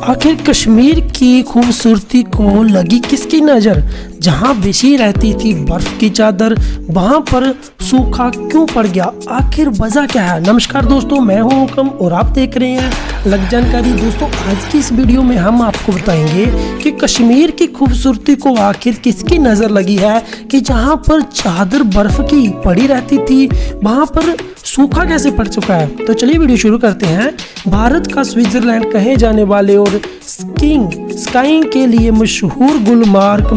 आखिर कश्मीर की खूबसूरती को लगी किसकी नज़र। जहां बिछी रहती थी बर्फ की चादर, वहां पर सूखा क्यों पड़ गया, आखिर वजह क्या है। नमस्कार दोस्तों, मैं हूं हुकम और आप देख रहे हैं अलग जानकारी। दोस्तों, आज की इस वीडियो में हम आपको बताएंगे कि कश्मीर की खूबसूरती को आखिर किसकी नज़र लगी है कि जहां पर चादर बर्फ की पड़ी रहती थी वहां पर सूखा कैसे पड़ चुका है। तो चलिए वीडियो शुरू करते हैं। भारत का स्विट्जरलैंड कहे जाने वाले और स्काइंग के लिए मशहूर गुलमार्ग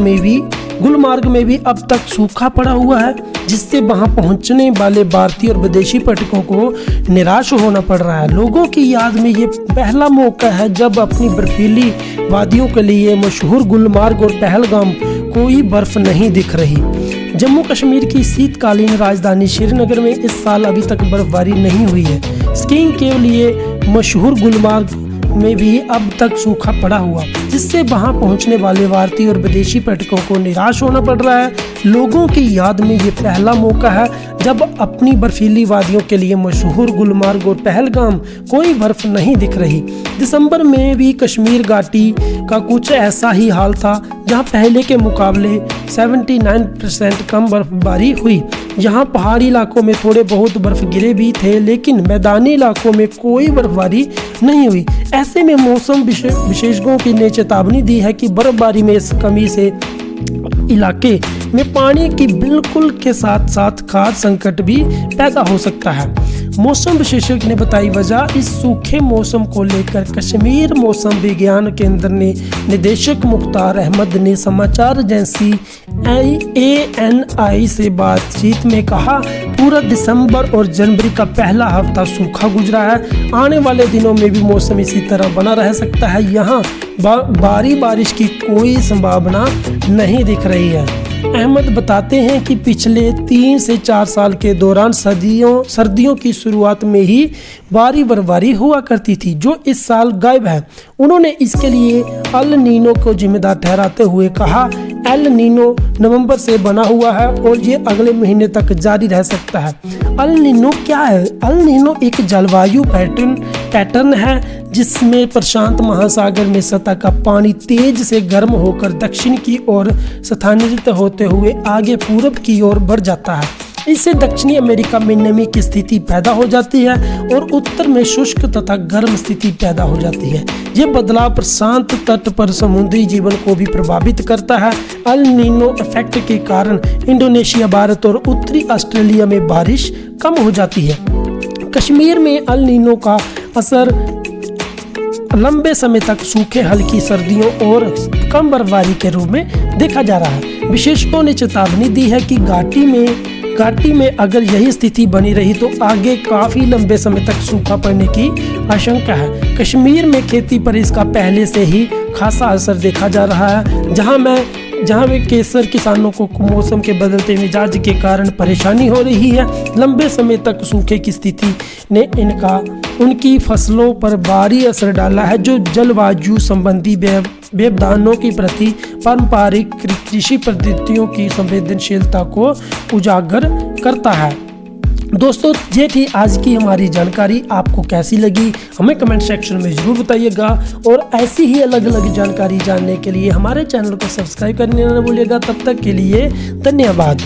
में भी अब तक सूखा पड़ा हुआ है, जिससे वहां पहुंचने वाले भारतीय और विदेशी पर्यटकों को निराश होना पड़ रहा है। लोगों की याद में ये पहला मौका है जब अपनी बर्फीली वादियों के लिए मशहूर गुलमार्ग और पहलगाम कोई बर्फ नहीं दिख रही। जम्मू कश्मीर की शीतकालीन राजधानी श्रीनगर में इस साल अभी तक बर्फबारी नहीं हुई है। स्कीइंग के लिए मशहूर गुलमार्ग में भी अब तक सूखा पड़ा हुआ, जिससे वहां पहुंचने वाले भारतीय और विदेशी पर्यटकों को निराश होना पड़ रहा है। लोगों की याद में ये पहला मौका है जब अपनी बर्फीली वादियों के लिए मशहूर गुलमार्ग और पहलगाम कोई बर्फ नहीं दिख रही। दिसंबर में भी कश्मीर घाटी का कुछ ऐसा ही हाल था, जहां पहले के मुकाबले 79% कम बर्फबारी हुई। यहाँ पहाड़ी इलाकों में थोड़े बहुत बर्फ गिरे भी थे, लेकिन मैदानी इलाकों में कोई बर्फबारी नहीं हुई। ऐसे में मौसम विशेषज्ञों ने चेतावनी दी है कि बर्फबारी में इस कमी से इलाके में पानी की बिल्कुल के साथ साथ खाद्य संकट भी पैदा हो सकता है। मौसम विशेषज्ञ ने बताई वजह। इस सूखे मौसम को लेकर कश्मीर मौसम विज्ञान केंद्र ने निदेशक मुख्तार अहमद ने समाचार एजेंसी ANI से बातचीत में कहा, पूरा दिसंबर और जनवरी का पहला हफ्ता सूखा गुजरा है। आने वाले दिनों में भी मौसम इसी तरह बना रह सकता है। यहाँ बारिश की कोई संभावना नहीं दिख रही है। अहमद बताते हैं कि पिछले 3 से 4 साल के दौरान सर्दियों की शुरुआत में ही भारी बर्फबारी हुआ करती थी, जो इस साल गायब है। उन्होंने इसके लिए अल नीनो को जिम्मेदार ठहराते हुए कहा, एल नीनो नवंबर से बना हुआ है और ये अगले महीने तक जारी रह सकता है। अल नीनो क्या है? अल नीनो एक जलवायु पैटर्न है जिसमें प्रशांत महासागर में सतह का पानी तेज से गर्म होकर दक्षिण की ओर स्थानांतरित होते हुए आगे पूरब की ओर बढ़ जाता है। इससे दक्षिणी अमेरिका में नमी की स्थिति पैदा हो जाती है और उत्तर में शुष्क तथा गर्म स्थिति पैदा हो जाती है। ये बदलाव प्रशांत तट पर समुद्री जीवन को भी प्रभावित करता है। अल नीनो इफेक्ट के कारण इंडोनेशिया, भारत और उत्तरी ऑस्ट्रेलिया में बारिश कम हो जाती है। कश्मीर में अल नीनो का असर लंबे समय तक सूखे, हल्की सर्दियों और कम बर्फबारी के रूप में देखा जा रहा है। विशेषज्ञों ने चेतावनी दी है कि घाटी में अगर यही स्थिति बनी रही तो आगे काफी लंबे समय तक सूखा पड़ने की आशंका है। कश्मीर में खेती पर इसका पहले से ही खासा असर देखा जा रहा है, जहां में केसर किसानों को मौसम के बदलते मिजाज के कारण परेशानी हो रही है। लंबे समय तक सूखे की स्थिति ने उनकी फसलों पर भारी असर डाला है, जो जलवायु संबंधी व्यवधानों की प्रति पारंपरिक कृषि पद्धतियों की संवेदनशीलता को उजागर करता है। दोस्तों, ये थी आज की हमारी जानकारी। आपको कैसी लगी हमें कमेंट सेक्शन में ज़रूर बताइएगा और ऐसी ही अलग अलग जानकारी जानने के लिए हमारे चैनल को सब्सक्राइब करने न भूलिएगा। तब तक के लिए धन्यवाद।